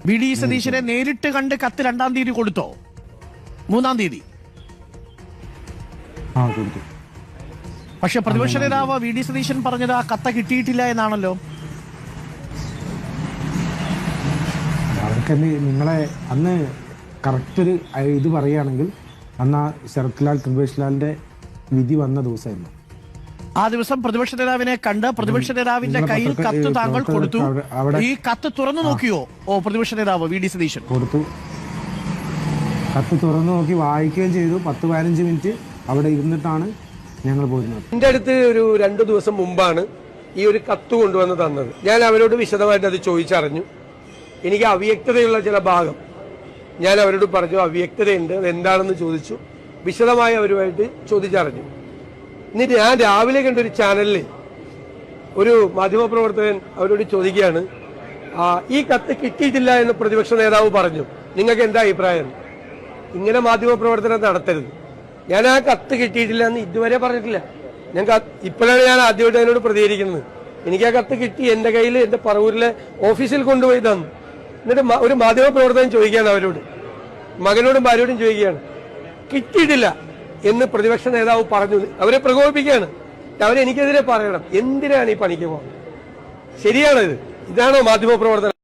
V D സതീശനെ നേരിട്ട് കണ്ട് കത്ത് 2-ാം തീയതി കൊടുത്തോ? 3-ാം തീയതി കൊടുത്തു. പക്ഷെ പ്രതിപക്ഷ നേതാവ് വി ഡി സതീശൻ പറഞ്ഞത് ആ കത്ത് കിട്ടിയിട്ടില്ല എന്നാണല്ലോ. അവർക്ക് നിങ്ങളെ അന്ന് കറക്റ്റ് ഒരു ഇത് പറയുകയാണെങ്കിൽ അന്ന് ആ ശരത് ലാൽ കൃപേഷ് ലാലിന്റെ വിധി വന്ന ദിവസമായിരുന്നു. ആ ദിവസം പ്രതിപക്ഷ നേതാവിനെ കണ്ട് പ്രതിപക്ഷ നേതാവിന്റെ കയ്യിൽ കത്ത് താങ്കൾ കൊടുത്തു. ഈ കത്ത് തുറന്നു നോക്കിയോ? പ്രതിപക്ഷ നേതാവ് വി ഡി സതീശൻ കൊടുത്തു. കത്ത് തുറന്നു നോക്കി വായിക്കുകയും ചെയ്തു. 10-15 മിനിറ്റ് അവിടെ ഇരുന്നിട്ടാണ് ഞങ്ങൾ പോയിരുന്നത്. എന്റെ അടുത്ത് ഒരു 2 ദിവസം മുമ്പാണ് ഈ ഒരു കത്ത് കൊണ്ടുവന്ന് തന്നത്. ഞാൻ അവരോട് വിശദമായിട്ട് അത് ചോദിച്ചറിഞ്ഞു. എനിക്ക് അവ്യക്തതയുള്ള ചില ഭാഗം ഞാൻ അവരോട് പറഞ്ഞു, അവ്യക്തതയുണ്ട്, അതെന്താണെന്ന് ചോദിച്ചു. വിശദമായി അവരുമായിട്ട് ചോദിച്ചറിഞ്ഞു. എന്നിട്ട് ഞാൻ രാവിലെ കണ്ടൊരു ചാനലിൽ ഒരു മാധ്യമപ്രവർത്തകൻ അവരോട് ചോദിക്കുകയാണ്, ഈ കത്ത് കിട്ടിയിട്ടില്ല എന്ന് പ്രതിപക്ഷ നേതാവ് പറഞ്ഞു, നിങ്ങൾക്ക് എന്താ അഭിപ്രായം? ഇങ്ങനെ മാധ്യമപ്രവർത്തനം നടത്തരുത്. ഞാൻ ആ കത്ത് കിട്ടിയിട്ടില്ല എന്ന് ഇതുവരെ പറഞ്ഞിട്ടില്ല. ഇപ്പോഴാണ് ഞാൻ ആദ്യമായിട്ട് അതിനോട് പ്രതികരിക്കുന്നത്. എനിക്ക് ആ കത്ത് കിട്ടി, എന്റെ കയ്യിൽ എന്റെ പറവൂരിലെ ഓഫീസിൽ കൊണ്ടുപോയി തന്നു. എന്നിട്ട് ഒരു മാധ്യമപ്രവർത്തകൻ ചോദിക്കുകയാണ് അവരോട്, മകനോടും ഭാര്യയോടും ചോദിക്കുകയാണ്, കിട്ടിയിട്ടില്ല എന്ന് പ്രതിപക്ഷ നേതാവ് പറഞ്ഞു. അവരെ പ്രകോപിപ്പിക്കുകയാണ്. അവരെനിക്കെതിരെ പറയണം. എന്തിനാണ് ഈ പണിക്ക് പോകുന്നത്? ശരിയാണിത്? ഇതാണോ മാധ്യമപ്രവർത്തനം?